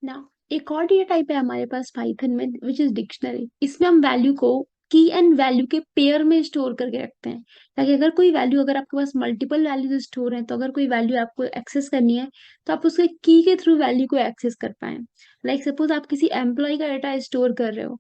ना एक और डेटा टाइप है हमारे पास पाइथन में विच इज डिक्शनरी। इसमें हम वैल्यू को की एंड वैल्यू के पेयर में स्टोर करके रखते हैं, ताकि अगर कोई वैल्यू, अगर आपके पास मल्टीपल वैल्यूज स्टोर हैं, तो अगर कोई वैल्यू आपको एक्सेस करनी है तो आप उसके की के थ्रू वैल्यू को एक्सेस कर पाए। लाइक सपोज आप किसी एम्प्लॉय का डाटा स्टोर कर रहे हो,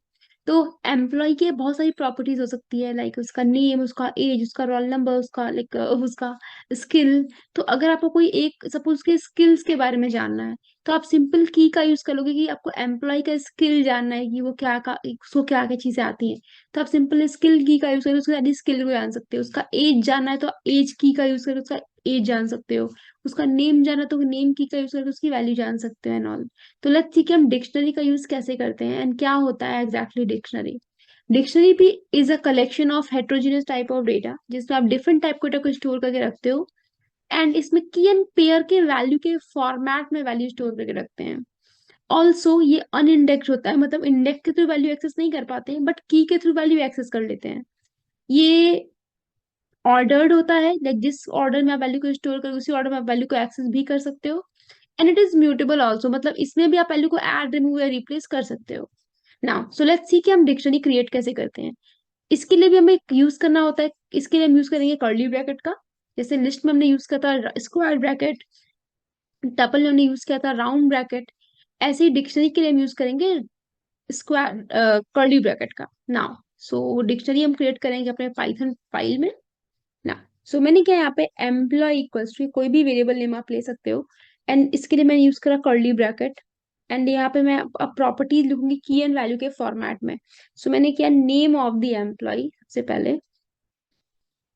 तो एम्प्लॉय की बहुत सारी प्रॉपर्टीज हो सकती है, लाइक उसका नेम, उसका एज, उसका रोल नंबर, उसका लाइक उसका स्किल। तो अगर आपको कोई एक सपोज के स्किल्स के बारे में जानना है, तो आप सिंपल की का यूज कर लोगे कि आपको एम्प्लॉय का स्किल जानना है कि वो क्या का उसको क्या क्या चीजें आती हैं, तो आप सिंपल स्किल की का यूज करोगे, उसके सारी स्किल को जान सकते हो। उसका एज जानना है तो एज की का यूज करके उसका एज जान सकते हो। उसका नेम जानना है तो नेम की का यूज करके उसकी वैल्यू जान सकते हो एंड ऑल। तो लेट्स सी कि हम डिक्शनरी का यूज कैसे करते हैं एंड क्या होता है एग्जैक्टली डिक्शनरी। डिक्शनरी भी is a collection of heterogeneous type of data, जिसमें आप डिफरेंट टाइप के डेटा को स्टोर करके रखते हो। एंड इसमें की एंड पेयर के वैल्यू के फॉर्मेट में वैल्यू स्टोर करके रखते हैं। ऑल्सो ये अनइंडेक्स होता है, मतलब इंडेक्स के थ्रू वैल्यू एक्सेस नहीं कर पाते हैं, बट की के थ्रू वैल्यू एक्सेस कर लेते हैं। ये ऑर्डर्ड होता है, लाइक जिस ऑर्डर में आप वैल्यू को स्टोर करोगे उसी ऑर्डर में आप वैल्यू को एक्सेस भी कर सकते हो। And it is mutable also, मतलब इसमें भी आप वैल्यू को ऐड, रिमूव या रिप्लेस कर सकते हो। नाउ सो लेट्स सी कि हम डिक्शनरी क्रिएट कैसे करते हैं। इसके लिए भी हमें यूज करना होता है। इसके लिए हम यूज करेंगे कर्ली ब्रैकेट का। जैसे लिस्ट में हमने यूज किया था स्क्वायर ब्रैकेट, टपल में हमने यूज किया था राउंड ब्रैकेट, ऐसे ही डिक्शनरी के लिए हम यूज करेंगे स्क्वायर कर्ली ब्रैकेट का। नाउ सो डिक्शनरी हम क्रिएट करेंगे अपने पाइथन फाइल में। ना सो मैंने क्या यहाँ पे एम्प्लॉय इक्वल्स टू कोई भी वेरिएबल नेम आप ले सकते हो, एंड इसके लिए मैंने यूज करा कर्ली ब्रैकेट। एंड यहाँ पे मैं अब प्रॉपर्टीज लिखूंगी की एंड वैल्यू के फॉर्मेट में। सो मैंने किया नेम ऑफ द एम्प्लॉय सबसे पहले,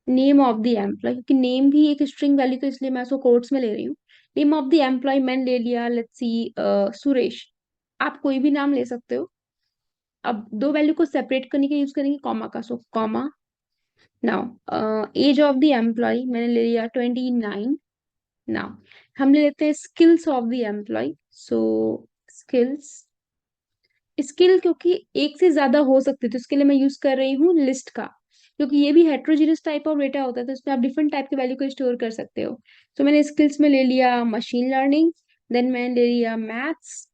नेम ऑफ द एम्प्लॉय, क्योंकि नेम भी एक स्ट्रिंग वैल्यू तो इसलिए मैं उसको कोट्स में ले रही हूँ। नेम ऑफ द एम्प्लॉय मैंने ले लिया, लेट्स सी सुरेश। आप कोई भी नाम ले सकते हो। अब दो वैल्यू को सेपरेट करने के यूज करेंगे कॉमा का, so comma. Now age of the employ मैंने ले लिया 29। नाउ हम ले लेते हैं skills of the employ, so skills. Skill क्योंकि एक से ज्यादा हो सकते तो इसके लिए मैं यूज कर रही हूँ लिस्ट का, क्योंकि ये भी हेट्रोजीनियस टाइप ऑफ डेटा होता है, तो इसमें आप डिफरेंट टाइप के वैल्यू को स्टोर कर सकते हो। तो मैंने स्किल्स में ले लिया मशीन लर्निंग, देन मैंने ले लिया मैथ्स,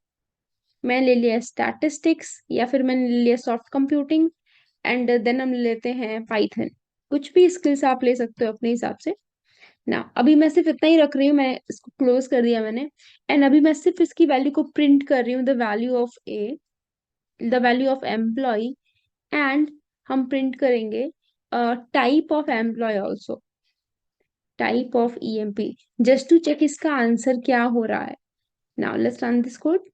मैंने ले लिया स्टैटिस्टिक्स, या फिर मैंने ले लिया सॉफ्ट कंप्यूटिंग, एंड देन हम लेते हैं पाइथन। कुछ भी स्किल्स आप ले सकते हो अपने हिसाब से। ना अभी मैं सिर्फ इतना ही रख रही हूँ, मैं इसको क्लोज कर दिया मैंने। एंड अभी मैं सिर्फ इसकी वैल्यू को प्रिंट कर रही हूँ, the value of A, the value of employ, and हम प्रिंट करेंगे type of employ also, type of EMP, just to check इसका आंसर क्या हो रहा है। Now let's run this code.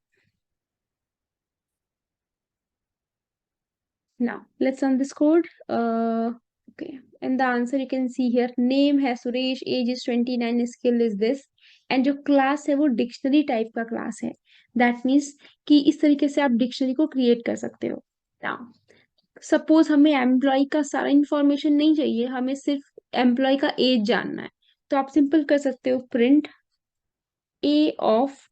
Now, let's run this code. Okay, and the answer you can see here. Name है Suresh, age is 29, skill is this, and जो class है वो dictionary type का क्लास है। That means कि इस तरीके से आप डिक्शनरी को क्रिएट कर सकते हो। Now, सपोज हमें एम्प्लॉय का सारा इंफॉर्मेशन नहीं चाहिए, हमें सिर्फ एम्प्लॉय का एज जानना है, तो आप सिंपल कर सकते हो print A of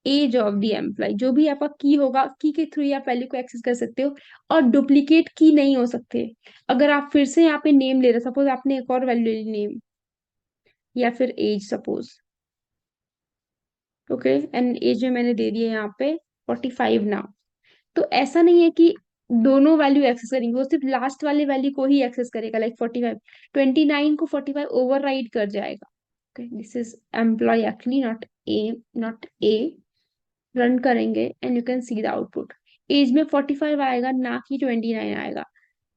age of the employ. जो भी आपका की होगा, की के थ्रू आप वैल्यू को एक्सेस कर सकते हो, और डुप्लीकेट की नहीं हो सकते। अगर आप फिर से यहाँ पे नेम ले रहे, सपोज आपने एक और वैल्यू ली नेम या फिर age suppose, okay, and age में मैंने दे दिया यहाँ पे 45 नाउ। तो ऐसा नहीं है कि दोनों वैल्यू एक्सेस करेंगे, वो सिर्फ लास्ट वाले वैल्यू को ही एक्सेस करेगा, लाइक 45, 29 को 45 ओवरराइड कर जाएगा। Okay, this is employ actually, not a, not a. Run करेंगे and you can see the output. Age में 45 आएगा, ना कि 29 आएगा।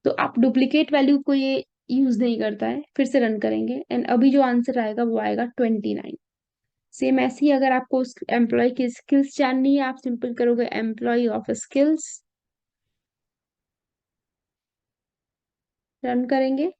तो आप डुप्लीकेट वैल्यू को ये यूज नहीं करता है। फिर से रन करेंगे एंड अभी जो आंसर आएगा वो आएगा 29। सेम ऐसे ही अगर आपको उस एम्प्लॉय की स्किल्स जाननी है, आप सिंपल करोगे एम्प्लॉय ऑफ स्किल्स, रन करेंगे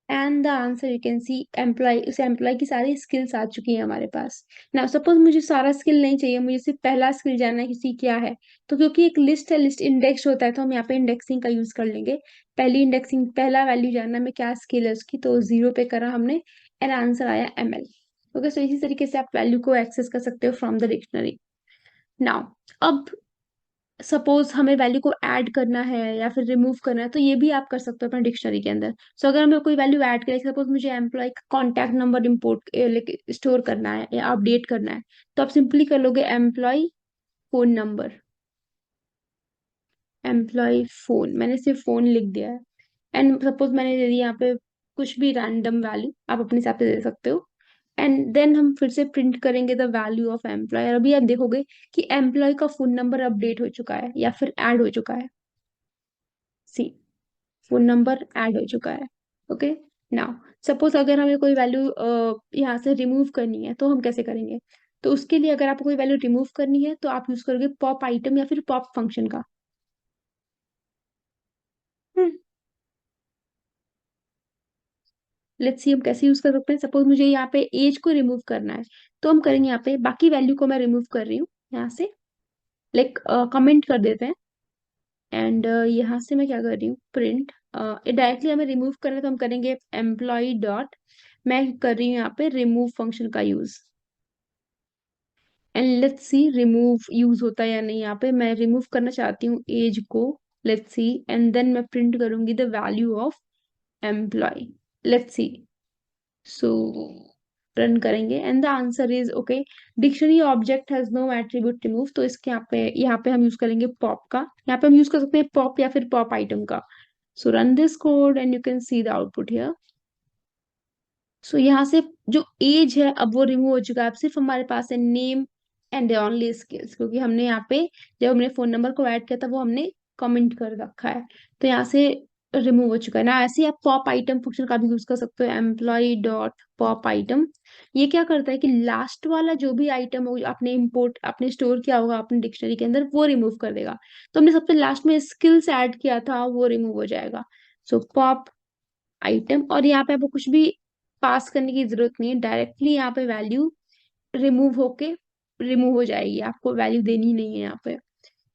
and the answer you can see employ, उस एम्प्लॉय की सारी स्किल्स आ चुकी है हमारे पास। ना सपोज मुझे सारा स्किल नहीं चाहिए, मुझे सिर्फ पहला स्किल जानना है किसी क्या है, तो क्योंकि एक लिस्ट है, लिस्ट इंडेक्स होता है, तो हम यहाँ पे इंडेक्सिंग का यूज कर लेंगे। पहली इंडेक्सिंग, पहला वैल्यू जानना में क्या स्किल है उसकी, तो 0 पे करा हमने एंड आंसर आया ML। ओके, सो इसी तरीके से आप वैल्यू को एक्सेस कर सकते हो फ्रॉम द डिक्शनरी। नाउ अब सपोज हमें वैल्यू को ऐड करना है या फिर रिमूव करना है, तो ये भी आप कर सकते हो अपने डिक्शनरी के अंदर। सो अगर हमें कोई वैल्यू ऐड करें, सपोज मुझे एम्प्लॉय का कॉन्टैक्ट नंबर इम्पोर्ट स्टोर करना है या अपडेट करना है, तो आप सिंपली कर लोगे employ phone number, employ phone, मैंने सिर्फ फोन लिख दिया है। एंड सपोज मैंने दे दिया यहाँ पे कुछ भी रैंडम वैल्यू, आप अपने हिसाब से दे सकते हो। एंड देन हम फिर से प्रिंट करेंगे द वैल्यू ऑफ एम्प्लॉय, और अभी आप देखोगे कि एम्प्लॉय का फोन नंबर अपडेट हो चुका है या फिर ऐड हो चुका है। सी, फोन नंबर ऐड हो चुका है। ओके। नाउ सपोज अगर हमें कोई वैल्यू यहाँ से रिमूव करनी है, तो हम कैसे करेंगे? तो उसके लिए अगर आपको कोई वैल्यू रिमूव करनी है, तो आप यूज करोगे पॉप आइटम या फिर पॉप फंक्शन का। लेट्स सी हम कैसे यूज कर सकते हैं। सपोज मुझे यहाँ पे एज को रिमूव करना है, तो हम करेंगे यहाँ पे बाकी वैल्यू को मैं रिमूव कर रही हूँ यहाँ से, लाइक कमेंट कर देते हैं। एंड यहाँ से मैं क्या कर रही हूँ, प्रिंट, डायरेक्टली हमें रिमूव करना है, तो हम करेंगे एम्प्लॉय डॉट, मैं कर रही हूँ यहाँ पे रिमूव फंक्शन का use. And let's see remove use होता है या नहीं। यहाँ पे मैं रिमूव करना चाहती हूँ एज को। लेट्स सी, एंड देन मैं प्रिंट करूंगी the value of employ. Let's see, so run करेंगे and the answer is okay. Dictionary object has no attribute remove, तो इसके यहाँ पे हम यूज करेंगे पॉप का। यहाँ पे हम यूज कर सकते हैं पॉप या फिर पॉप आइटम का। So run this code and you can see the output here. So यहाँ से जो एज है अब वो रिमूव हो चुका है, अब सिर्फ हमारे पास है नेम एंड ओनली स्किल्स, क्योंकि हमने यहाँ पे जब हमने फोन नंबर को ऐड किया था वो हमने कमेंट कर रखा है, तो यहाँ से रिमूव हो चुका है ना। ऐसे ही आप पॉप आइटम फंक्शन का भी यूज कर सकते हो, एम्प्लॉय डॉट पॉप आइटम। ये क्या करता है कि लास्ट वाला जो भी आइटम हो आपने इंपोर्ट आपने स्टोर किया होगा अपने डिक्शनरी के अंदर, वो रिमूव कर देगा। तो हमने सबसे लास्ट में स्किल्स ऐड किया था वो रिमूव हो जाएगा। सो पॉप आइटम, और यहाँ पे आपको कुछ भी पास करने की जरूरत नहीं है, डायरेक्टली यहाँ पे वैल्यू रिमूव होके रिमूव हो जाएगी, आपको वैल्यू देनी नहीं है यहाँ पे।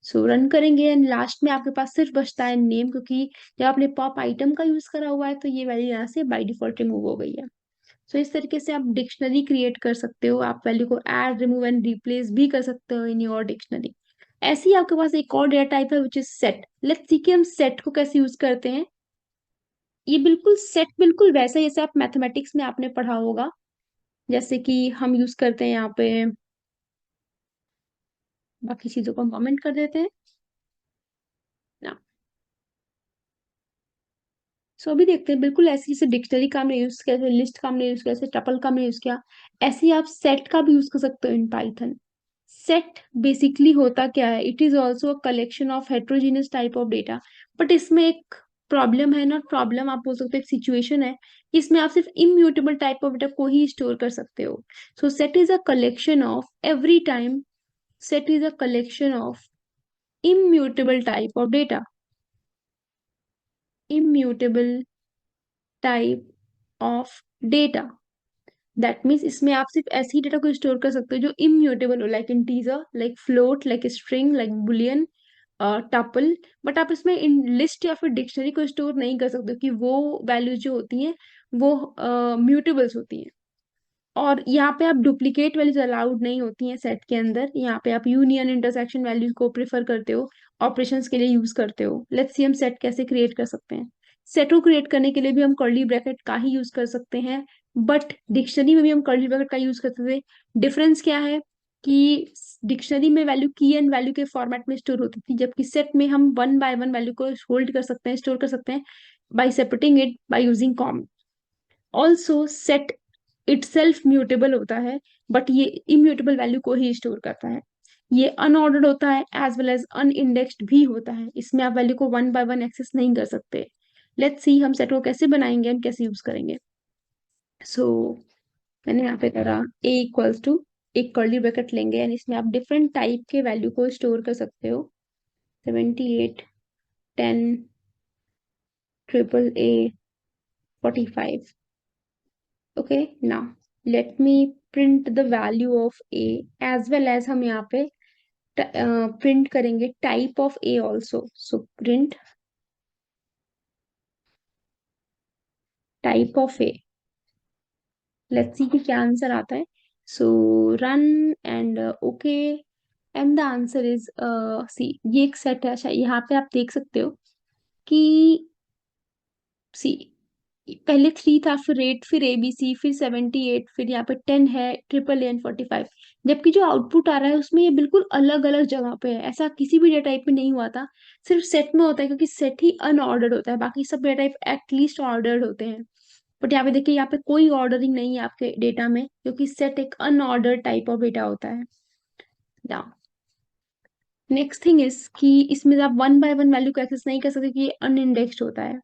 सो रन करेंगे एंड लास्ट में आपके पास सिर्फ बचता है नेम, क्योंकि जब आपने पॉप आइटम का यूज करा हुआ है तो ये वैल्यू यहाँ से बाय डिफॉल्ट रिमूव हो गई है। सो इस तरीके से आप डिक्शनरी क्रिएट कर सकते हो, आप वैल्यू को ऐड रिमूव एंड रिप्लेस भी कर सकते हो इन योर डिक्शनरी। ऐसे ही आपके पास एक और डेटा टाइप है which is set. Let's see कि हम सेट को कैसे यूज करते हैं। ये बिल्कुल सेट बिल्कुल वैसा ही जैसे आप मैथमेटिक्स में आपने पढ़ा होगा, जैसे कि हम यूज करते हैं यहाँ पे, बाकी चीजों को हम कमेंट कर देते हैं ना। सो अभी देखते हैं बिल्कुल ऐसे जैसे डिक्शनरी का हमने यूज किया, लिस्ट का हमने यूज किया, जैसे टपल का हमने यूज किया, ऐसे ही आप सेट का भी यूज कर सकते हो इन पाइथन। सेट बेसिकली होता क्या है, it is also a collection of heterogeneous type of data. But इसमें एक प्रॉब्लम है, नॉट प्रॉब्लम, आप बोल सकते हो एक सिचुएशन है कि इसमें आप सिर्फ इम्यूटेबल टाइप ऑफ डेटा को ही स्टोर कर सकते हो। सो set is a collection of every time, set is a collection of immutable type of data, immutable type of data। That means इसमें आप सिर्फ ऐसे ही डेटा को स्टोर कर सकते हो जो इम्यूटेबल हो, like integer, like float, like string, like Boolean, tuple. But आप इसमें इन लिस्ट या फिर डिक्शनरी को स्टोर नहीं कर सकते, क्योंकि वो वैल्यूज जो होती हैं वो म्यूटेबल्स होती हैं। और यहाँ पे आप डुप्लीकेट वैल्यूज अलाउड नहीं होती हैं सेट के अंदर। यहाँ पे आप यूनियन इंटरसेक्शन वैल्यूज को प्रेफर करते हो, ऑपरेशंस के लिए यूज करते हो। लेट्स सी हम सेट कैसे क्रिएट कर सकते हैं। सेट को क्रिएट करने के लिए भी हम कर्ली ब्रैकेट का ही यूज कर सकते हैं, बट डिक्शनरी में भी हम कर्ली ब्रैकेट का यूज करते थे। डिफरेंस क्या है कि डिक्शनरी में वैल्यू की एंड वैल्यू के फॉर्मेट में स्टोर होती थी, जबकि सेट में हम वन बाय वन वैल्यू को होल्ड कर सकते हैं, स्टोर कर सकते हैं bye separating it by using com. Also set itself mutable होता है, बट ये इम्यूटेबल वैल्यू को ही स्टोर करता है। ये अनऑर्डर्ड होता है एज वेल एज अनइंडेक्स्ड भी होता है, इसमें आप वैल्यू को वन बाय वन एक्सेस नहीं कर सकते। लेट्स सी हम सेट को कैसे बनाएंगे एंड कैसे यूज करेंगे। सो मैंने यहाँ पे करा ए इक्वल्स टू, एक कर्ली ब्रैकेट लेंगे एंड इसमें आप डिफरेंट टाइप के वैल्यू को स्टोर कर सकते हो। 78, 10, triple a, 45। Okay, now let me print the value of a, as well as हम यहाँ पे प्रिंट करेंगे type of a also. So print type of a, let's see कि क्या आंसर आता है। So run and okay, and the answer is सी, ये एक सेट है। अच्छा, यहाँ पे आप देख सकते हो कि सी, पहले 3 था, फिर 8, फिर ABC, फिर 78, फिर यहाँ पे 10 है, ट्रिपल एन 45। जबकि जो आउटपुट आ रहा है उसमें ये बिल्कुल अलग अलग जगह पे है। ऐसा किसी भी डेटा टाइप में नहीं हुआ था, सिर्फ सेट में होता है, क्योंकि सेट ही अनऑर्डर्ड होता है, बाकी सब डेटा टाइप एटलीस्ट ऑर्डर्ड होते हैं। बट यहाँ पे देखिए, यहाँ पे कोई ऑर्डरिंग नहीं है आपके डेटा में, क्योंकि सेट एक अनऑर्डर्ड टाइप ऑफ डेटा होता है। नाउ नेक्स्ट थिंग इज कि इसमें आप वन बाय वन वैल्यू को एक्सेस नहीं कर सकते, कि ये अनइंडेक्स्ड होता है।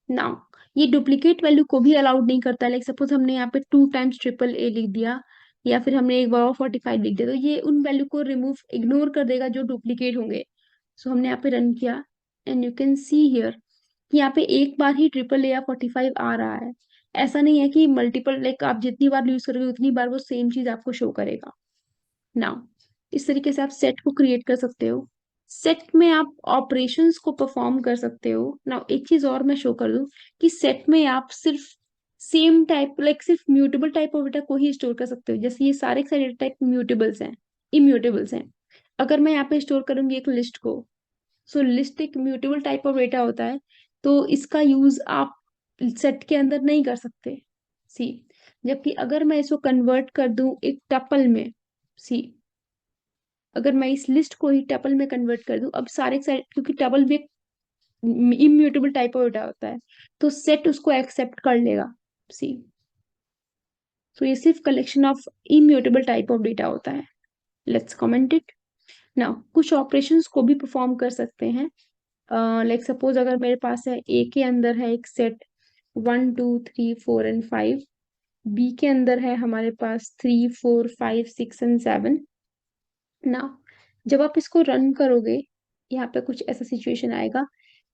नाउ ये डुप्लीकेट वैल्यू को भी अलाउड नहीं करता है। लाइक सपोज हमने यहाँ पे 2 टाइम्स ट्रिपल ए लिख दिया, या फिर हमने एक बार 45 लिख दिया, तो ये उन वैल्यू को रिमूव इग्नोर कर देगा जो डुप्लीकेट होंगे। सो हमने यहाँ पे रन किया, and you can see here कि यहाँ पे एक बार ही ट्रिपल ए या 45 आ रहा है। ऐसा नहीं है कि मल्टीपल, लाइक आप जितनी बार यूज करोगे उतनी बार वो सेम चीज आपको शो करेगा। नाउ इस तरीके से आप सेट को क्रिएट कर सकते हो। सेट में आप ऑपरेशंस को परफॉर्म कर सकते हो। नाउ एक चीज और मैं शो कर दूं, कि सेट में आप सिर्फ सेम टाइप, लाइक सिर्फ म्यूटेबल टाइप ऑफ डेटा को ही स्टोर कर सकते हो। जैसे ये सारे के सारे डेटा टाइप म्यूटेबल्स हैं, इम्यूटेबल्स हैं। अगर मैं यहाँ पे स्टोर करूंगी एक लिस्ट को, सो लिस्ट एक म्यूटेबल टाइप ऑफ डेटा होता है, तो इसका यूज आप सेट के अंदर नहीं कर सकते। सी, जबकि अगर मैं इसको कन्वर्ट कर दूं एक टपल में, सी, अगर मैं इस लिस्ट को ही टपल में कन्वर्ट कर दूं, अब सारे के सारे, क्योंकि टपल भी एक इम्यूटेबल टाइप ऑफ डेटा होता है, तो सेट उसको एक्सेप्ट कर लेगा। सी, तो ये सिर्फ collection of immutable type of data होता है। Let's comment it. नाउ कुछ ऑपरेशंस को भी परफॉर्म कर सकते हैं। लाइक सपोज अगर मेरे पास है, ए के अंदर है एक सेट 1 2 3 4 एंड 5, बी के अंदर है हमारे पास 3 4 5 6 एंड 7। ना, जब आप इसको रन करोगे, यहाँ पे कुछ ऐसा सिचुएशन आएगा,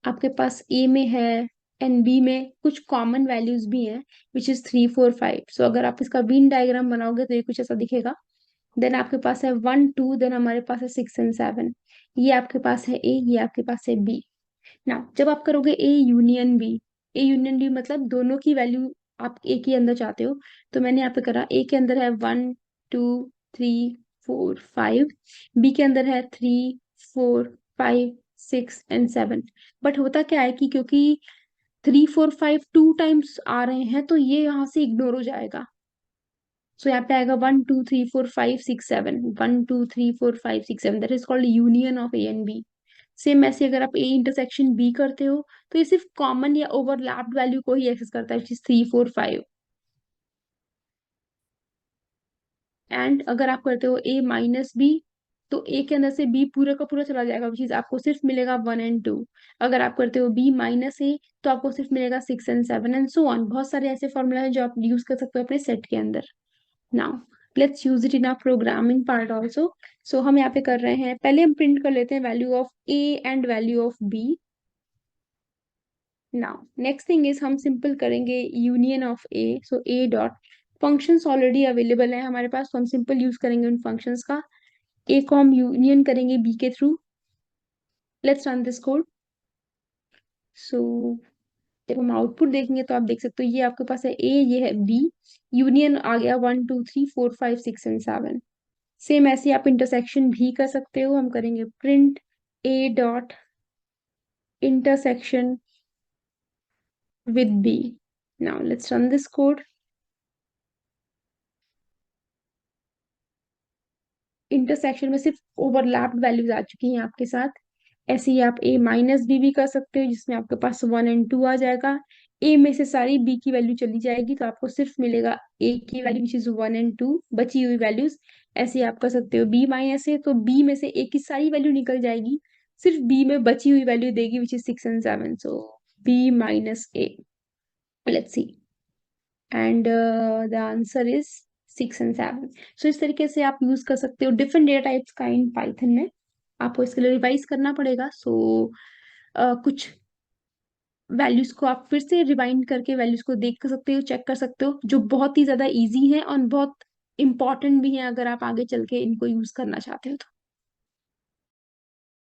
आपके पास ए में है एंड बी में कुछ कॉमन वैल्यूज भी हैं, विच इज 3 4 5। सो अगर आप इसका बीन डायग्राम बनाओगे तो ये कुछ ऐसा दिखेगा। देन आपके पास है 1 2, देन हमारे पास है 6 एंड 7। ये आपके पास है ए, ये आपके पास है बी। ना, जब आप करोगे A union B, A union B मतलब दोनों की वैल्यू आप ए के अंदर चाहते हो, तो मैंने यहाँ पे करा, ए के अंदर है 1 2 3 4 5, बी के अंदर है 3 4 5 6 एंड 7। बट होता क्या है कि क्योंकि 3 4 5 टू टाइम्स आ रहे हैं, तो ये यहाँ से इग्नोर हो जाएगा। सो यहाँ पे आएगा 1 2 3 4 5 6 7, 1 2 3 4 5 6 7, that is called union of A and B. Same ऐसे अगर आप ए इंटरसेक्शन बी करते हो, तो ये सिर्फ कॉमन या ओवरलैप्ड वैल्यू को ही एक्सेस करता है, विच इज 3 4 5। एंड अगर आप करते हो ए माइनस बी, तो ए के अंदर से बी पूरा का पूरा चला जाएगा, विच इज आपको सिर्फ मिलेगा 1 एंड 2। अगर आप करते हो बी माइनस ए, तो आपको सिर्फ मिलेगा 6 एंड 7, एंड सो ऑन। बहुत सारे ऐसे फॉर्मूला है जो आप यूज कर सकते हो अपने सेट के अंदर। Now let's use it in our programming part also. So हम यहाँ पे कर रहे हैं, पहले हम प्रिंट कर लेते हैं value of A and value of B. Now next thing is हम सिंपल करेंगे union of A. So A dot, functions already available है हमारे पास, तो हम सिंपल यूज करेंगे उन फंक्शंस का। ए को हम यूनियन करेंगे बी के थ्रू। Let's run this code. So जब हम आउटपुट देखेंगे तो आप देख सकते हो, ये आपके पास है ए, ये है बी, यूनियन आ गया 1 2 3 4 5 6 एंड 7। सेम ऐसे आप इंटरसेक्शन भी कर सकते हो। हम करेंगे print A dot intersection with B. Now let's run this code. Intersection में सिर्फ ओवरलैप्ड वैल्यूज आ चुकी हैं आपके साथ। ऐसे ही आप ए माइनस बी भी कर सकते हो, जिसमें आपके पास 1 एंड 2 आ जाएगा। ए में से सारी बी की वैल्यू चली जाएगी, तो आपको सिर्फ मिलेगा ए की वैल्यू विच इज 1 एंड 2, बची हुई वैल्यूज। ऐसे ही आप कर सकते हो बी माइनस ए, तो बी में से ए की सारी वैल्यू निकल जाएगी, सिर्फ बी में बची हुई वैल्यू देगी, which is 6 and 7। So B minus A, let's see, and the answer is 6 and 7। So इस तरीके से आप यूज कर सकते हो डिफरेंट डेटा टाइप्स का इन पाइथन में। आपको इसके लिए रिवाइज करना पड़ेगा। सो कुछ वैल्यूज को आप फिर से रिवाइंड करके वैल्यूज को देख सकते हो, चेक कर सकते हो, जो बहुत ही ज्यादा इजी है और बहुत इंपॉर्टेंट भी है अगर आप आगे चल के इनको यूज करना चाहते हो तो।